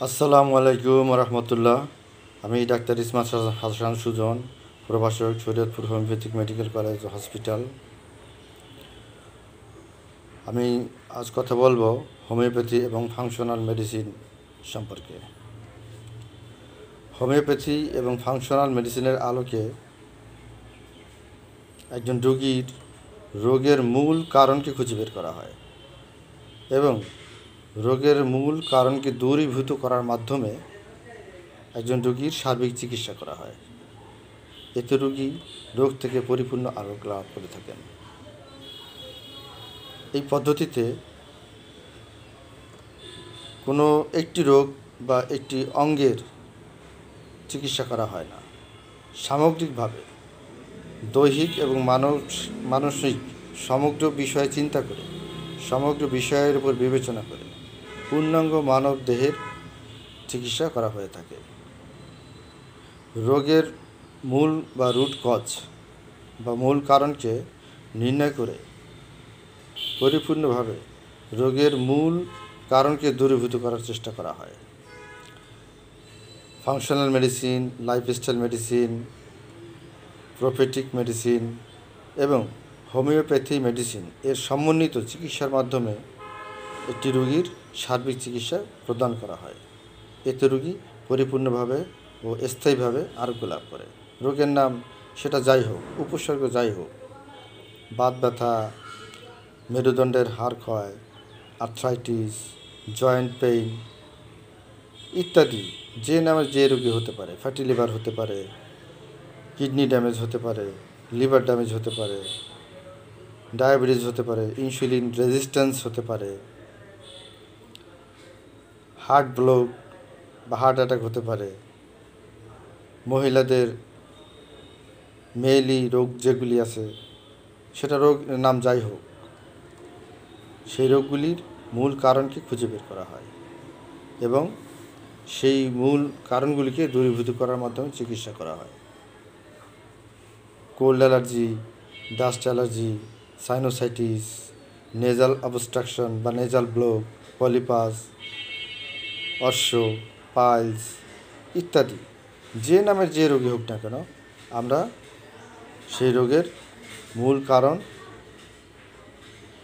আসসালামু আলাইকুম রহমতুল্লাহ। আমি ডাক্তার ইসমাত হাসান সুজন, প্রভাষক, Shariatpur homeopathic medical college hospital. আমি আজ কথা বলবো হোমিওপ্যাথি এবং ফাংশনাল মেডিসিন সম্পর্কে। হোমিওপ্যাথি এবং ফাংশনাল মেডিসিনের আলোকে একজন রোগীর রোগের মূল কারণকে খুঁজে বের করা হয় এবং রোগের মূল কারণকে দূরীভূত করার মাধ্যমে একজন রোগীর সার্বিক চিকিৎসা করা হয়। এতে রোগী রোগ থেকে পরিপূর্ণ আরোগ্য লাভ করে থাকেন। এই পদ্ধতিতে কোনো একটি রোগ বা একটি অঙ্গের চিকিৎসা করা হয় না, সামগ্রিকভাবে দৈহিক এবং মানসিক সমগ্র বিষয় চিন্তা করে, সমগ্র বিষয়ের উপর বিবেচনা করে পূর্ণাঙ্গ মানব দেহের চিকিৎসা করা হয়ে থাকে। রোগের মূল বা রুট কজ বা মূল কারণকে নির্ণয় করে পরিপূর্ণভাবে রোগের মূল কারণকে দূরীভূত করার চেষ্টা করা হয়। Functional medicine, lifestyle medicine, prophetic medicine এবং হোমিওপ্যাথি মেডিসিন এর সমন্বিত চিকিৎসার মাধ্যমে একটি রোগীর সার্বিক চিকিৎসা প্রদান করা হয়। এতে রোগী পরিপূর্ণভাবে ও স্থায়ীভাবে আরোগ্য লাভ করে। রোগের নাম সেটা যাই হোক, উপসর্গ যাই হোক, বাত ব্যথা, মেরুদণ্ডের হাড় ক্ষয়, আর্থ্রাইটিস, জয়েন্ট পেইন ইত্যাদি যে নামের যে রোগী হতে পারে। ফ্যাটি লিভার হতে পারে, কিডনি ড্যামেজ হতে পারে, লিভার ড্যামেজ হতে পারে, ডায়াবেটিস হতে পারে, ইনসুলিন রেজিস্ট্যান্স হতে পারে, হার্ট ব্লক বা হার্ট অ্যাটাক হতে পারে, মহিলাদের মেয়েলি রোগ যেগুলি আছে সেটা রোগ নাম যাই হোক, সেই রোগগুলির মূল কারণকে খুঁজে বের করা হয় এবং সেই মূল কারণগুলিকে দূরীভূত করার মাধ্যমে চিকিৎসা করা হয়। Cold allergy, dust allergy, sinusitis, nasal obstruction বা নেজাল ব্লক, পলিপাস, অর্শ, পাইলস ইত্যাদি যে নামের যে রোগী হোক না কেন, আমরা সেই রোগের মূল কারণ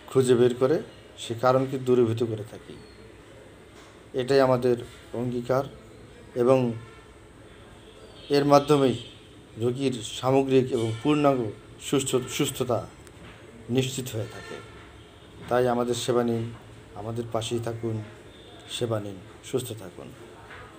খুঁজে বের করে সেই কারণকে দূরীভূত করে থাকি। এটাই আমাদের অঙ্গীকার এবং এর মাধ্যমেই রোগীর সামগ্রিক এবং পূর্ণাঙ্গ সুস্থতা নিশ্চিত হয়ে থাকে। তাই আমাদের সেবা নিন, আমাদের পাশেই থাকুন, সেবা নিন, সুস্থ থাকুন।